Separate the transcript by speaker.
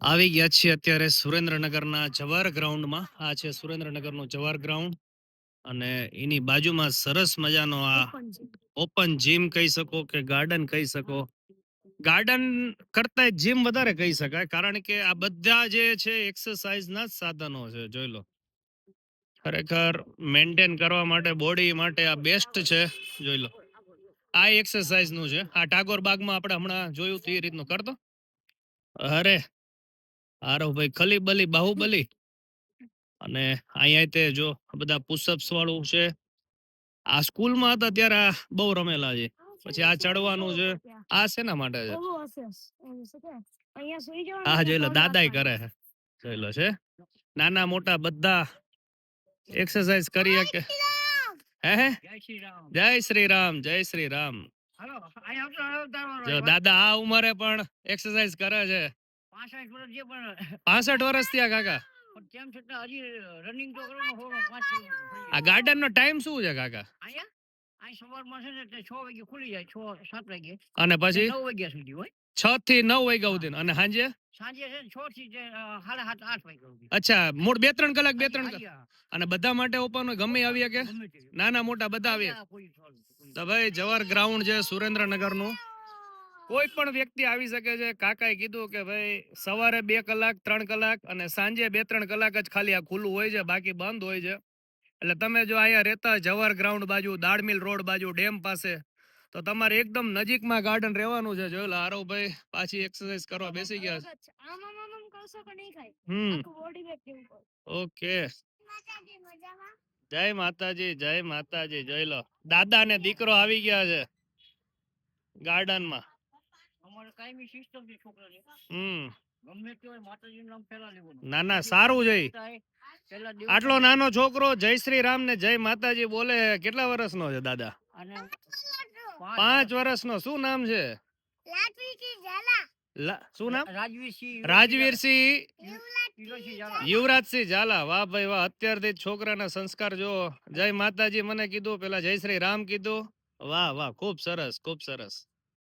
Speaker 1: આવી ગયા છીએ અત્યારે સુરેન્દ્રનગરના જવાહર ગ્રાઉન્ડમાં. આ છે સુરેન્દ્રનગરનું જવાહર ગ્રાઉન્ડ અને એની બાજુમાં સરસ મજાનો આ ઓપન જીમ કહી શકો કે ગાર્ડન કહી શકો. ગાર્ડન કરતા જીમ વધારે કહી શકાય, કારણ કે આ બધા જે છે એક્સરસાઇઝના જ સાધનો છે. જોઈ લો, ખરેખર મેન્ટેન કરવા માટે, બોડી માટે આ બેસ્ટ છે. જોઈ લો, આ એક્સરસાઇઝ નું છે. આ ટાગોર બાગમાં આપણે હમણાં જોયું એ રીતનું કરતો. અરે આરો ભાઈ, ખલી બલી બાહુબલી. અને અહીંયા તે જો બધા પુશઅપ્સ વાળું છે. આ સ્કૂલમાં હતા ત્યારે આ બહુ રમેલા છે. પછી આ ચડવાનું છે. આ શેના માટે છે? હા, જોઈ લો, દાદાય કરે છે. જોઈ લો છે, નાના મોટા બધા એક્સરસાઇઝ કરી શકે. હે જય શ્રી રામ, જય શ્રી રામ. જો દાદા આ ઉંમરે પણ એક્સરસાઇઝ કરે છે. 65 વર્ષ થયા કાકા. આ ગાર્ડન નો ટાઈમ શું છે કાકા? અને પછી 6 વાગ્યા સુધી હોય. 6 થી 9 વાગ્યા સુધી. અને સાંજે સાંજે 6 થી 7:30 8 વાગ્યા સુધી. અચ્છા, મૂળ 2-3 કલાક 2-3 કલાક. અને બધા માટે ઓપન હોય, ગમે આવી કે નાના મોટા બધા આવી. તો ભાઈ જવાહર ગ્રાઉન્ડ છે સુરેન્દ્રનગર નું, કોઈ પણ વ્યક્તિ આવી શકે છે. કાકાએ કીધું કે ભાઈ સવારે 2 કલાક 3 કલાક અને સાંજે 2-3 કલાક જ ખાલી આ ખુલ્લું હોય છે, બાકી બંધ હોય છે. એટલે તમે જો અહીંયા રહેતા જવાહર ગ્રાઉન્ડ બાજુ, દાડમિલ રોડ બાજુ, ડેમ પાસે, તો તમારે એકદમ નજીકમાં ગાર્ડન રહેવાનું છે. જોઈ લો, આરવભાઈ પાછી એક્સરસાઇઝ કરવા બેસી ગયા છે. ઓકે, જય માતાજી, જય માતાજી. જોઈ લો, દાદા ને દીકરો આવી ગયા છે ગાર્ડન માં. ના ના, સારું છે. આટલો નાનો છોકરો જય શ્રી રામ ને જય માતાજી બોલે. કેટલા વર્ષનો છે દાદા? 5 વર્ષનો. શું નામ છે? શું નામ? રાજવીરસિંહ યુવરાજસિંહ ઝાલા. વાહ ભાઈ વાહ, અત્યારથી છોકરાના સંસ્કાર જો. જય માતાજી મને કીધું, પેલા જય શ્રી રામ કીધું. વાહ વાહ, ખૂબ સરસ, ખૂબ સરસ.